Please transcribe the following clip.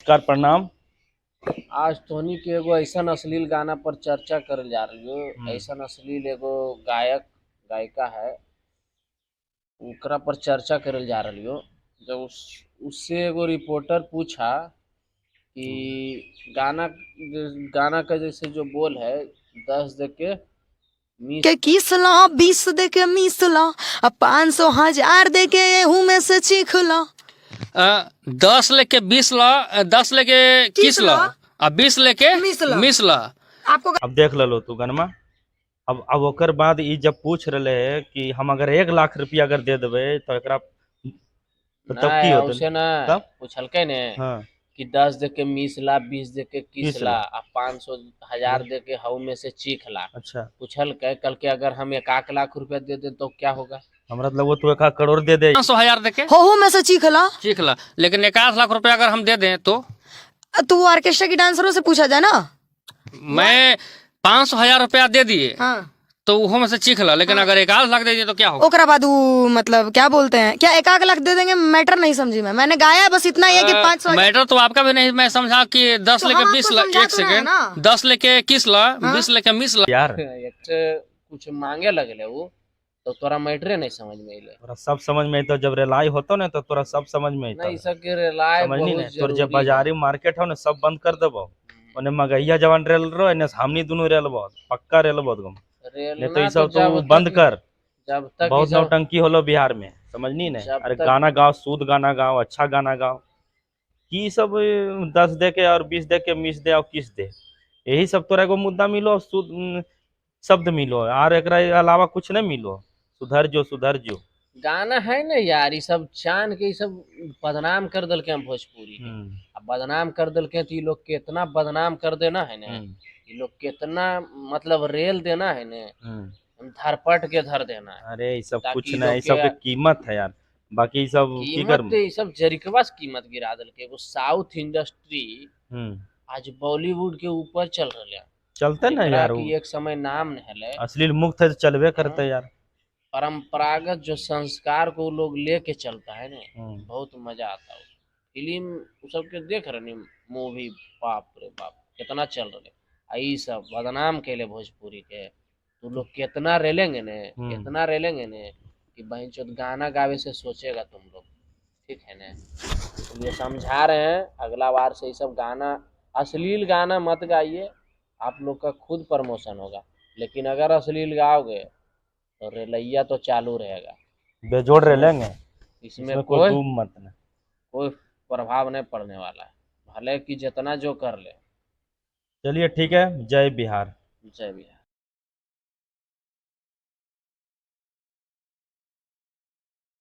नमस्कार प्रणाम। आज तोहनी के एगो ऐसन अश्लील गाना पर चर्चा करल जा रही हो। ऐसन अश्लील एगो गायक गायिका है, ओकरा पर चर्चा करल जा रही हो। जब उससे एगो रिपोर्टर पूछा कि गाना का जैसे जो बोल है 10 दे के के मिस 21 ला 20 दे के मिस ला, अब 500 1000 दे के एहू में से चीख ला। 10 लेके 20 ला, 10 लेके किस ला, अब 20 लेके मिस ला। आपको अब देख लो तू गनमा। अब ओकर बाद ई जब पूछ रहे है कि हम अगर 1 लाख रुपया अगर दे देवे तो एकरा तो तब की होते उसे ना तब। पूछलकै ने हाँ कि 10 दे के मिस ला, 20 दे के किस किस ला, ला। अब 500 1000 दे के हऊ में से चीख ला। अच्छा पूछल के कल के अगर हम 1 लाख रुपया दे दें तो क्या होगा? हमरा तो वो तू 1 करोड़ दे दे। 500,000 दे के होहू में से चीख ला, लेकिन 51 लाख रुपया अगर हम दे दें तो वो ऑर्केस्ट्रा की डांसरों से पूछा जाए ना। मैं 500,000 रुपया दे दिए हाँ। तो वो में से चीख ला, लेकिन अगर 51 लाख दे दिए तो क्या होगा? ओकरा बाद वो मतलब क्या बोलते हैं, क्या 1 लाख दे देंगे? मैटर नहीं समझी मैंने गाया बस इतना ही है कि 500। मैटर तो आपका भी नहीं, मैं समझा कि 10 तो लेके हम 20 आपको ला, समझा एक तो रहे हैं सेकेंड, ना। 10 लेके किस ला, 20 लेके मिस ला। यार एक से कुछ मांगे लगले वो तो तोरा मैटरे नहीं समझ में अइले। तोरा सब समझ में तो जब रेलाई होतो ना तो तोरा सब समझ में नहीं आता सके रिलाय समझनी बहुत ना। तोर जे जरूरी बाजारी मार्केट हो ना सब बंद कर देबो। ओने मगहिया जवान रेल रो एने हमनी दुनु रेल बहुत पक्का रेल बहुत गम है। नहीं तो रेलना ई तो सब तू बंद कर। जब तक बहुत ई सब नौटंकी होलो बिहार में समझनी ने। जब अरे तक गाना गाओ, शुद्ध गाना गाओ, अच्छा गाना गाओ। की सब 10 दे के और 20 दे के मिस दे और किस दे, यही सब तोरा एगो मुद्दा मिलो, शुद्ध शब्द मिलो और एकरा अलावा कुछ नहीं मिलो। सुधर जो सुधर जो। गाना है ना यार, ये सब जान के ये सब बदनाम कर दल के हम भोजपुरी के। अब बदनाम कर दल के तो ये लोग कितना बदनाम कर देना है ना, ये लोग कितना मतलब रेल देना है ना, धरपट के धर देना है। अरे ये सब कुछ ताकि नहीं, लोग ये सब के कीमत है यार। बाकी सब की कर। कीमत ये सब जरिकवा से कीमत गिरा दल के। एगो साउथ इंडस्ट्री आज बॉलीवुड के ऊपर चल रहा है। चलते ना यार, की एक समय नाम है अश्लील मुक्त है तो चलबे करते यार। परंपरागत जो संस्कार को लोग लेके चलता है ना, बहुत मजा आता है। फिल्म सबके देख रहे मूवी, बाप रे बाप कितना चल रहे। आई सब बदनाम के लिए भोजपुरी के तो लोग कितना रेलेंगे ने, कितना रेलेंगे ने कि बहन चोद गाना गावे से सोचेगा तुम लोग। ठीक है ना, तो ये समझा रहे हैं अगला बार से ये सब गाना, अश्लील गाना मत गाइए, आप लोग का खुद प्रमोशन होगा। लेकिन अगर अश्लील गाओगे तो रेलैया तो चालू रहेगा, बेजोड़ रह लेंगे। इसमें कोई दूम मत ना। कोई प्रभाव नहीं पड़ने वाला है, भले कि जितना जो कर ले। चलिए ठीक है, जय बिहार। जय बिहार।